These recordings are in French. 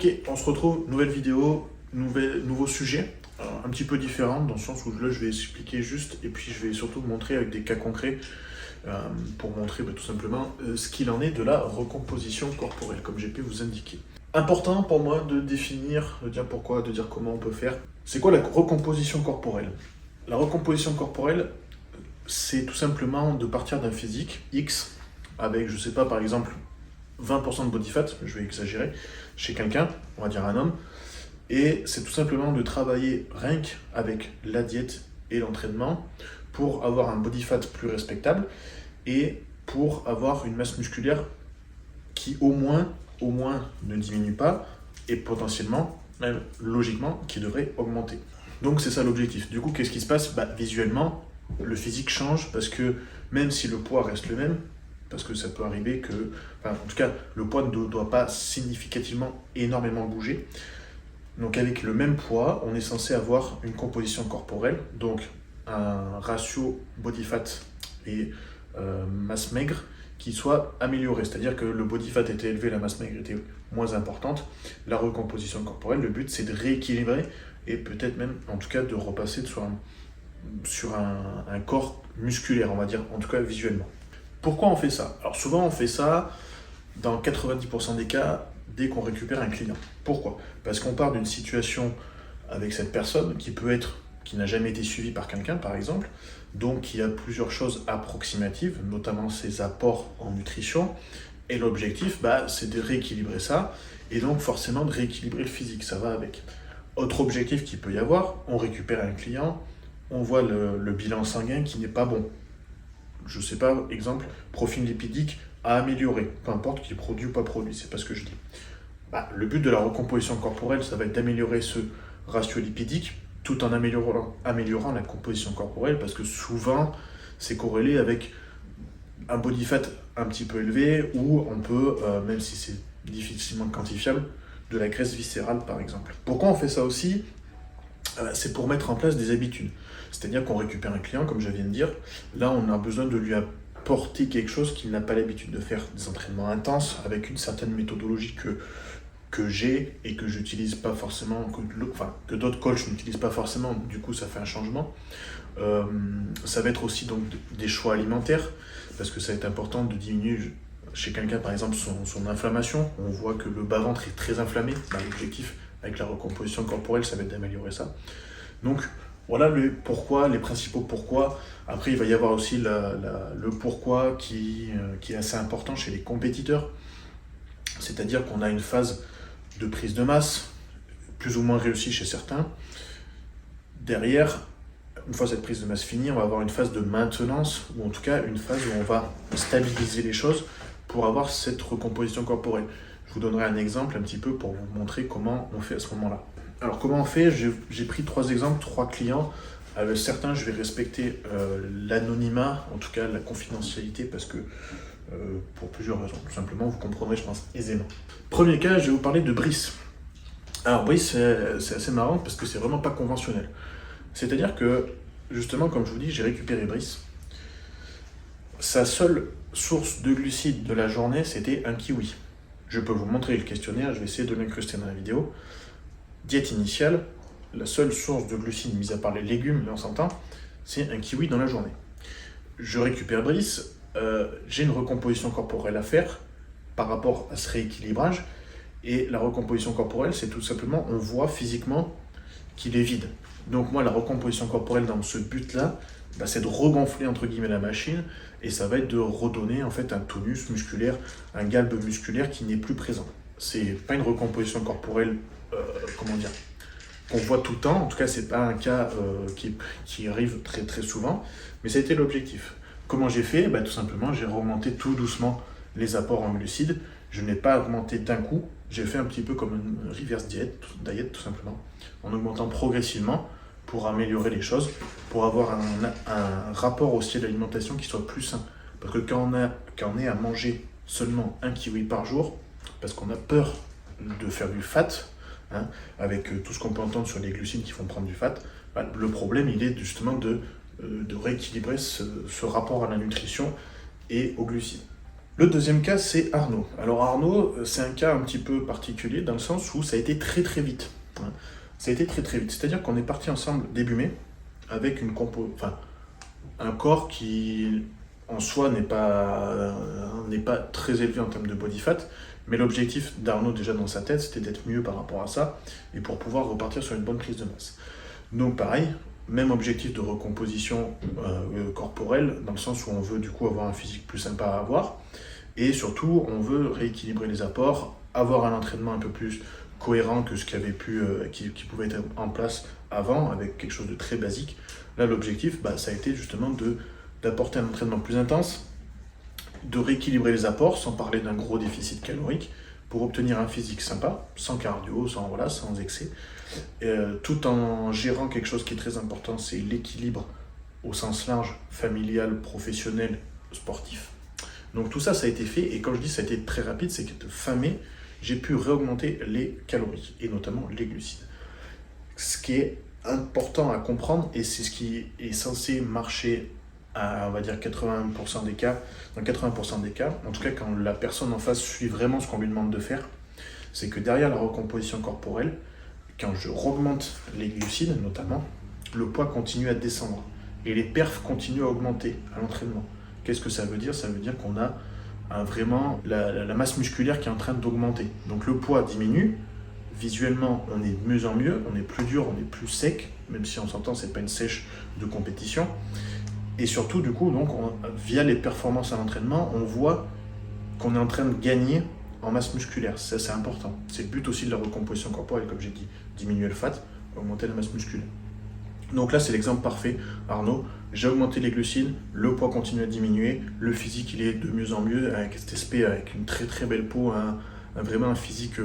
Ok, on se retrouve, nouvelle vidéo, nouveau sujet, un petit peu différent dans le sens où là je vais expliquer juste et puis je vais surtout vous montrer avec des cas concrets pour montrer tout simplement ce qu'il en est de la recomposition corporelle, comme j'ai pu vous indiquer. Important pour moi de définir, de dire pourquoi, de dire comment on peut faire. C'est quoi la recomposition corporelle? La recomposition corporelle, c'est tout simplement de partir d'un physique X avec, je sais pas, par exemple 20% de body fat, je vais exagérer, chez quelqu'un, on va dire un homme, et c'est tout simplement de travailler rien qu'avec la diète et l'entraînement pour avoir un body fat plus respectable et pour avoir une masse musculaire qui au moins ne diminue pas et potentiellement, même logiquement, qui devrait augmenter. Donc c'est ça l'objectif. Du coup, qu'est-ce qui se passe? Visuellement, le physique change parce que même si le poids reste le même, parce que ça peut arriver que, en tout cas, le poids ne doit pas significativement énormément bouger. Donc avec le même poids, on est censé avoir une composition corporelle, donc un ratio body fat et masse maigre qui soit amélioré. C'est-à-dire que le body fat était élevé, la masse maigre était moins importante. La recomposition corporelle, le but c'est de rééquilibrer et peut-être même, en tout cas, de repasser sur un corps musculaire, on va dire, en tout cas visuellement. Pourquoi on fait ça? Alors souvent on fait ça dans 90% des cas dès qu'on récupère un client. Pourquoi? Parce qu'on part d'une situation avec cette personne qui n'a jamais été suivie par quelqu'un par exemple, donc qui a plusieurs choses approximatives, notamment ses apports en nutrition, et l'objectif c'est de rééquilibrer ça, et donc forcément de rééquilibrer le physique, ça va avec. Autre objectif qu'il peut y avoir, on récupère un client, on voit le bilan sanguin qui n'est pas bon. Je sais pas, exemple, profil lipidique à améliorer, peu importe qui est produit ou pas produit, c'est pas ce que je dis. Le but de la recomposition corporelle, ça va être d'améliorer ce ratio lipidique tout en améliorant la composition corporelle parce que souvent c'est corrélé avec un body fat un petit peu élevé ou on peut, même si c'est difficilement quantifiable, de la graisse viscérale par exemple. Pourquoi on fait ça aussi? C'est pour mettre en place des habitudes. C'est-à-dire qu'on récupère un client, comme je viens de dire, là on a besoin de lui apporter quelque chose qu'il n'a pas l'habitude de faire, des entraînements intenses avec une certaine méthodologie que j'ai et que j'utilise pas forcément, que d'autres coachs n'utilisent pas forcément, du coup ça fait un changement. Ça va être aussi donc des choix alimentaires, parce que ça va être important de diminuer chez quelqu'un par exemple son inflammation. On voit que le bas-ventre est très inflammé, l'objectif avec la recomposition corporelle ça va être d'améliorer ça. Donc voilà les principaux pourquoi. Après il va y avoir aussi le pourquoi qui est assez important chez les compétiteurs, c'est-à-dire qu'on a une phase de prise de masse, plus ou moins réussie chez certains. Derrière, une fois cette prise de masse finie, on va avoir une phase de maintenance, ou en tout cas une phase où on va stabiliser les choses pour avoir cette recomposition corporelle. Je vous donnerai un exemple un petit peu pour vous montrer comment on fait à ce moment-là. Alors comment on fait? J'ai pris 3 exemples, 3 clients. Avec certains, je vais respecter l'anonymat, en tout cas la confidentialité, parce que pour plusieurs raisons. Tout simplement, vous comprendrez, je pense, aisément. Premier cas, je vais vous parler de Brice. Alors Brice, c'est assez marrant parce que c'est vraiment pas conventionnel. C'est-à-dire que, justement, comme je vous dis, j'ai récupéré Brice. Sa seule source de glucides de la journée, c'était un kiwi. Je peux vous montrer le questionnaire, je vais essayer de l'incruster dans la vidéo. Diète initiale, la seule source de glucides, mis à part les légumes, là on s'entend, c'est un kiwi dans la journée. Je récupère Brice, j'ai une recomposition corporelle à faire par rapport à ce rééquilibrage, et la recomposition corporelle, c'est tout simplement, on voit physiquement qu'il est vide. Donc moi, la recomposition corporelle dans ce but-là, c'est de regonfler entre guillemets la machine, et ça va être de redonner en fait un tonus musculaire, un galbe musculaire qui n'est plus présent. C'est pas une recomposition corporelle, qu'on voit tout le temps. En tout cas, c'est pas un cas qui arrive très très souvent, mais ça a été l'objectif. Comment j'ai fait? Tout simplement, j'ai remonté tout doucement les apports en glucides. Je n'ai pas augmenté d'un coup. J'ai fait un petit peu comme une reverse diet tout simplement, en augmentant progressivement pour améliorer les choses, pour avoir un rapport aussi à l'alimentation qui soit plus sain. Parce que quand on est à manger seulement un kiwi par jour, parce qu'on a peur de faire du fat, avec tout ce qu'on peut entendre sur les glucides qui font prendre du fat, le problème il est justement de rééquilibrer ce rapport à la nutrition et aux glucides. Le deuxième cas, c'est Arnaud. Alors Arnaud, c'est un cas un petit peu particulier dans le sens où ça a été très très vite. Hein. Ça a été très très vite. C'est-à-dire qu'on est parti ensemble début mai avec un corps qui en soi n'est pas très élevé en termes de body fat, mais l'objectif d'Arnaud déjà dans sa tête, c'était d'être mieux par rapport à ça et pour pouvoir repartir sur une bonne prise de masse. Donc pareil, même objectif de recomposition corporelle, dans le sens où on veut du coup avoir un physique plus sympa à avoir, et surtout on veut rééquilibrer les apports, avoir un entraînement un peu plus cohérent que ce qui pouvait être en place avant, avec quelque chose de très basique. Là l'objectif, ça a été justement d'apporter un entraînement plus intense, de rééquilibrer les apports, sans parler d'un gros déficit calorique, pour obtenir un physique sympa, sans cardio, sans excès, tout en gérant quelque chose qui est très important, c'est l'équilibre au sens large, familial, professionnel, sportif. Donc tout ça, ça a été fait, et quand je dis ça a été très rapide, c'est que fin mai, j'ai pu réaugmenter les calories, et notamment les glucides. Ce qui est important à comprendre, et c'est ce qui est censé marcher à, on va dire, 80% des cas, dans 80% des cas, en tout cas quand la personne en face suit vraiment ce qu'on lui demande de faire, c'est que derrière la recomposition corporelle, quand je augmente les glucides notamment, le poids continue à descendre et les perfs continuent à augmenter à l'entraînement. Qu'est-ce que ça veut dire? Ça veut dire qu'on a vraiment la masse musculaire qui est en train d'augmenter. Donc le poids diminue, visuellement on est de mieux en mieux, on est plus dur, on est plus sec, même si on s'entend c'est pas une sèche de compétition. Et surtout du coup, donc, via les performances à l'entraînement, on voit qu'on est en train de gagner en masse musculaire. Ça, c'est important. C'est le but aussi de la recomposition corporelle, comme j'ai dit. Diminuer le fat, augmenter la masse musculaire. Donc là, c'est l'exemple parfait. Arnaud, j'ai augmenté les glucides, le poids continue à diminuer, le physique, il est de mieux en mieux, avec cet aspect, avec une très très belle peau, vraiment un physique,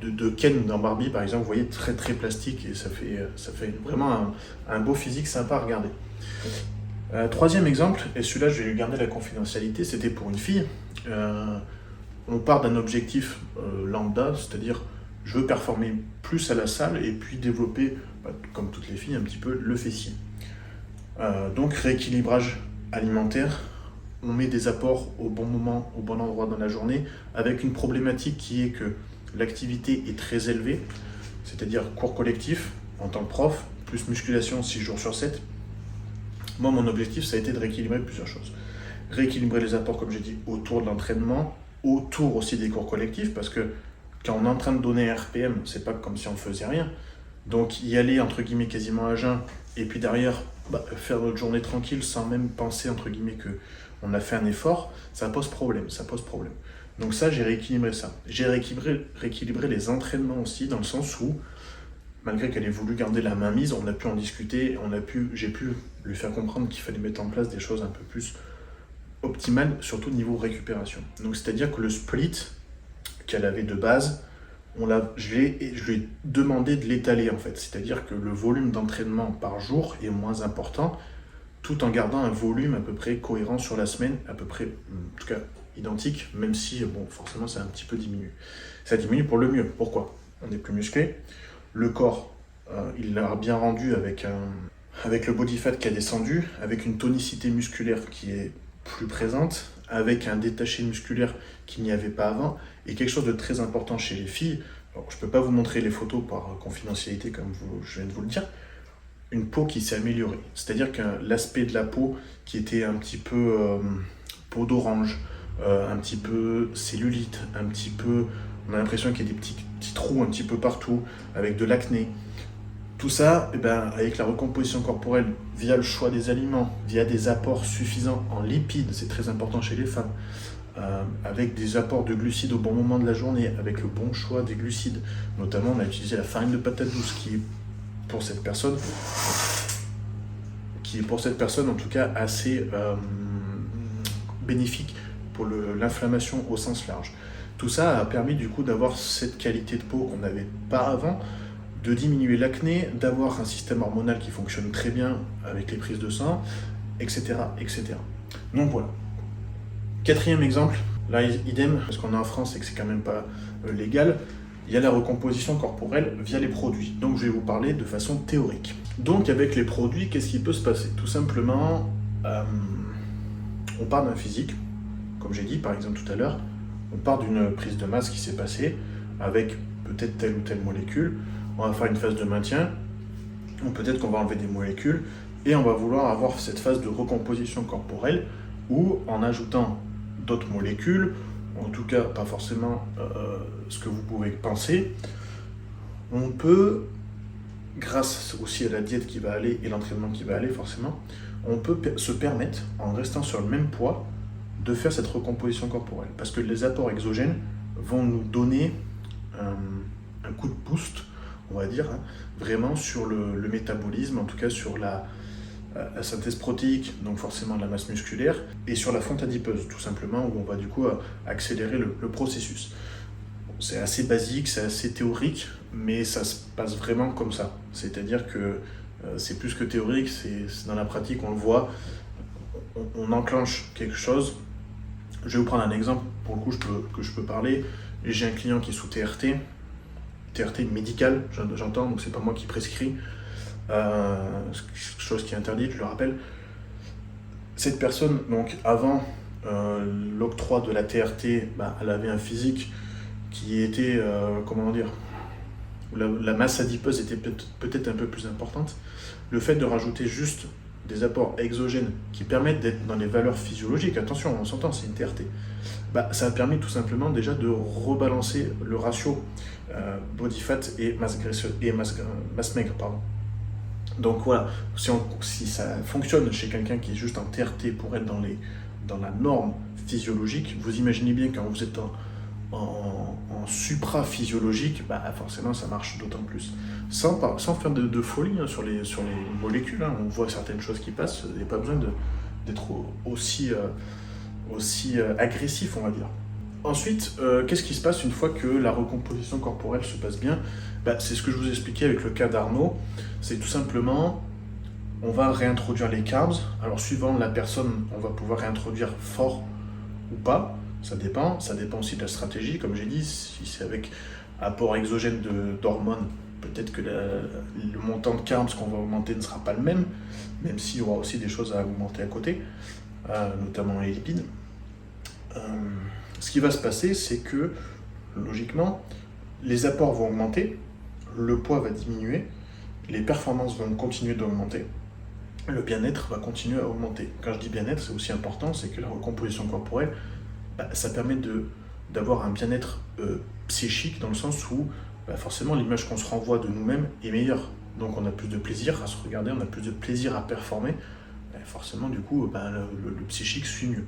de Ken dans Barbie, par exemple, vous voyez, très très plastique, et ça fait vraiment un beau physique sympa à regarder. Troisième exemple, et celui-là je vais lui garder la confidentialité, c'était pour une fille. On part d'un objectif lambda, c'est-à-dire je veux performer plus à la salle et puis développer, comme toutes les filles, un petit peu le fessier. Donc rééquilibrage alimentaire, on met des apports au bon moment, au bon endroit dans la journée, avec une problématique qui est que l'activité est très élevée, c'est-à-dire cours collectif en tant que prof, plus musculation 6 jours sur 7. Moi, mon objectif, ça a été de rééquilibrer plusieurs choses. Rééquilibrer les apports, comme j'ai dit, autour de l'entraînement, autour aussi des cours collectifs, parce que quand on est en train de donner un RPM, c'est pas comme si on faisait rien. Donc y aller, entre guillemets, quasiment à jeun, et puis derrière, faire notre journée tranquille sans même penser, entre guillemets, qu'on a fait un effort, ça pose problème. Donc ça, j'ai rééquilibré ça. J'ai rééquilibré les entraînements aussi, dans le sens où, malgré qu'elle ait voulu garder la main mise, on a pu en discuter, j'ai pu lui faire comprendre qu'il fallait mettre en place des choses un peu plus optimales, surtout niveau récupération. Donc c'est-à-dire que le split qu'elle avait de base, je lui ai demandé de l'étaler en fait. C'est-à-dire que le volume d'entraînement par jour est moins important, tout en gardant un volume à peu près cohérent sur la semaine, à peu près, en tout cas identique, même si, forcément ça a un petit peu diminué. Ça diminue pour le mieux. Pourquoi? On est plus musclé. Le corps, il l'a bien rendu avec le body fat qui a descendu, avec une tonicité musculaire qui est plus présente, avec un détaché musculaire qu'il n'y avait pas avant, et quelque chose de très important chez les filles. Alors, je ne peux pas vous montrer les photos par confidentialité comme je viens de vous le dire, une peau qui s'est améliorée. C'est-à-dire que l'aspect de la peau qui était un petit peu peau d'orange, un petit peu cellulite, un petit peu, on a l'impression qu'il y a des petits trous un petit peu partout, avec de l'acné. Tout ça, avec la recomposition corporelle, via le choix des aliments, via des apports suffisants en lipides, c'est très important chez les femmes, avec des apports de glucides au bon moment de la journée, avec le bon choix des glucides. Notamment, on a utilisé la farine de patate douce, qui est pour cette personne en tout cas assez bénéfique pour l'inflammation au sens large. Tout ça a permis du coup d'avoir cette qualité de peau qu'on n'avait pas avant, de diminuer l'acné, d'avoir un système hormonal qui fonctionne très bien avec les prises de sang, etc. etc. Donc voilà. Quatrième exemple, là idem, parce qu'on est en France et que c'est quand même pas légal, il y a la recomposition corporelle via les produits. Donc je vais vous parler de façon théorique. Donc avec les produits, qu'est-ce qui peut se passer? Tout simplement, on part d'un physique, comme j'ai dit par exemple tout à l'heure, on part d'une prise de masse qui s'est passée avec peut-être telle ou telle molécule, on va faire une phase de maintien, ou peut-être qu'on va enlever des molécules, et on va vouloir avoir cette phase de recomposition corporelle où en ajoutant d'autres molécules, en tout cas pas forcément ce que vous pouvez penser, on peut, grâce aussi à la diète qui va aller et l'entraînement qui va aller forcément, on peut se permettre, en restant sur le même poids, de faire cette recomposition corporelle. Parce que les apports exogènes vont nous donner un coup de boost, on va dire, vraiment sur le métabolisme, en tout cas sur la synthèse protéique, donc forcément la masse musculaire, et sur la fonte adipeuse, tout simplement, où on va du coup accélérer le processus. C'est assez basique, c'est assez théorique, mais ça se passe vraiment comme ça. C'est-à-dire que c'est plus que théorique, c'est dans la pratique, on le voit, on enclenche quelque chose. Je vais vous prendre un exemple, pour le coup, que je peux parler. J'ai un client qui est sous TRT médical, j'entends, donc c'est pas moi qui prescris, chose qui est interdite, je le rappelle. Cette personne, donc avant l'octroi de la TRT, elle avait un physique qui était, comment dire, où la masse adipeuse était peut-être un peu plus importante. Le fait de rajouter juste des apports exogènes qui permettent d'être dans les valeurs physiologiques, attention, on s'entend, c'est une TRT, ça a permis tout simplement déjà de rebalancer le ratio body fat et masse maigre. Pardon. Donc voilà, si ça fonctionne chez quelqu'un qui est juste en TRT pour être dans la norme physiologique, vous imaginez bien quand vous êtes en supra-physiologique, forcément ça marche d'autant plus. Sans faire de folie sur les molécules, on voit certaines choses qui passent, il n'y a pas besoin d'être aussi agressif, on va dire. Ensuite, qu'est-ce qui se passe une fois que la recomposition corporelle se passe bien ? C'est ce que je vous expliquais avec le cas d'Arnaud, c'est tout simplement, on va réintroduire les carbs. Alors suivant la personne, on va pouvoir réintroduire fort ou pas, ça dépend aussi de la stratégie, comme j'ai dit, si c'est avec apport exogène d'hormones, peut-être que le montant de carbs qu'on va augmenter ne sera pas le même s'il y aura aussi des choses à augmenter à côté, notamment les lipides. Ce qui va se passer, c'est que, logiquement, les apports vont augmenter, le poids va diminuer, les performances vont continuer d'augmenter, le bien-être va continuer à augmenter. Quand je dis bien-être, c'est aussi important, c'est que la recomposition corporelle, ça permet d'avoir un bien-être psychique, dans le sens où forcément l'image qu'on se renvoie de nous-mêmes est meilleure. Donc on a plus de plaisir à se regarder, on a plus de plaisir à performer. Forcément, du coup, le psychique suit mieux.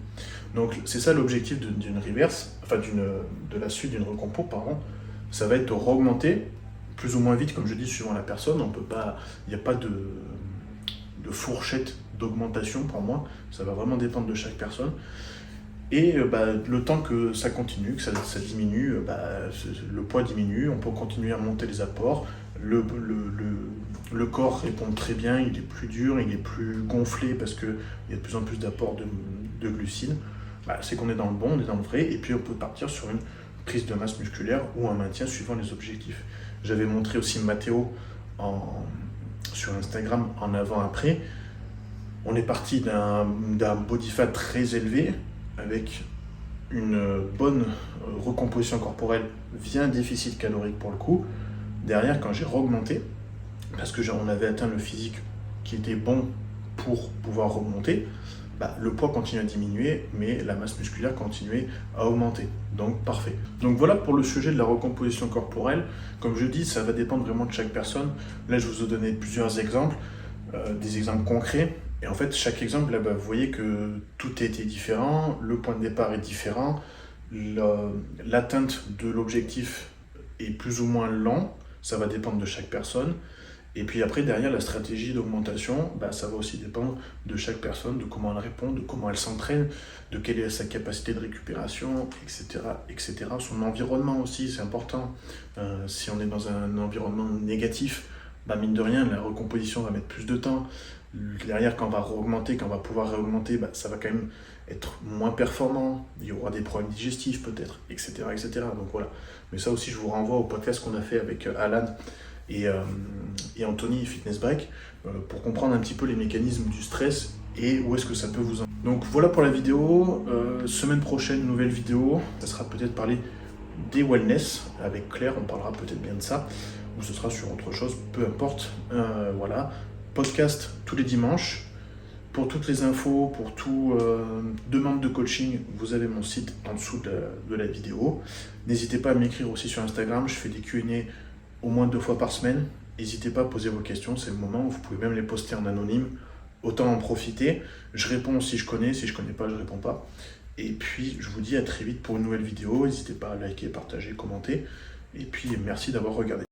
Donc c'est ça l'objectif d'une reverse, enfin de la suite d'une recompo, pardon. Ça va être de augmenter plus ou moins vite, comme je dis, suivant la personne. Il n'y a pas de fourchette d'augmentation pour moi. Ça va vraiment dépendre de chaque personne. Et le temps que ça continue, que ça diminue, le poids diminue, on peut continuer à monter les apports. Le corps répond très bien, il est plus dur, il est plus gonflé parce qu'il y a de plus en plus d'apports de glucides. C'est qu'on est dans le bon, on est dans le vrai, et puis on peut partir sur une prise de masse musculaire ou un maintien suivant les objectifs. J'avais montré aussi Mathéo sur Instagram en avant-après. On est parti d'un body fat très élevé avec une bonne recomposition corporelle via un déficit calorique pour le coup. Derrière, quand j'ai augmenté, parce qu'on avait atteint le physique qui était bon pour pouvoir remonter, le poids continuait à diminuer, mais la masse musculaire continuait à augmenter. Donc parfait. Donc voilà pour le sujet de la recomposition corporelle. Comme je dis, ça va dépendre vraiment de chaque personne. Là, je vous ai donné plusieurs exemples, des exemples concrets. Et en fait, chaque exemple, là, vous voyez que tout a été différent, le point de départ est différent, l'atteinte de l'objectif est plus ou moins long, ça va dépendre de chaque personne. Et puis après, derrière, la stratégie d'augmentation, ça va aussi dépendre de chaque personne, de comment elle répond, de comment elle s'entraîne, de quelle est sa capacité de récupération, etc. etc. Son environnement aussi, c'est important. Si on est dans un environnement négatif, mine de rien, la recomposition va mettre plus de temps. Derrière, quand on va pouvoir réaugmenter, ça va quand même être moins performant, il y aura des problèmes digestifs peut-être, etc., etc. Donc voilà. Mais ça aussi, je vous renvoie au podcast qu'on a fait avec Alan et Anthony Fitness Break pour comprendre un petit peu les mécanismes du stress et où est-ce que ça peut vous en... Donc voilà pour la vidéo. Semaine prochaine, nouvelle vidéo. Ça sera peut-être parler des wellness. Avec Claire, on parlera peut-être bien de ça. Ou ce sera sur autre chose, peu importe. Voilà. Podcast tous les dimanches. Pour toutes les infos, pour tout demande de coaching, vous avez mon site en dessous de la vidéo. N'hésitez pas à m'écrire aussi sur Instagram. Je fais des Q&A au moins 2 fois par semaine. N'hésitez pas à poser vos questions. C'est le moment où vous pouvez même les poster en anonyme. Autant en profiter. Je réponds si je connais pas, je réponds pas. Et puis, je vous dis à très vite pour une nouvelle vidéo. N'hésitez pas à liker, partager, commenter. Et puis, merci d'avoir regardé.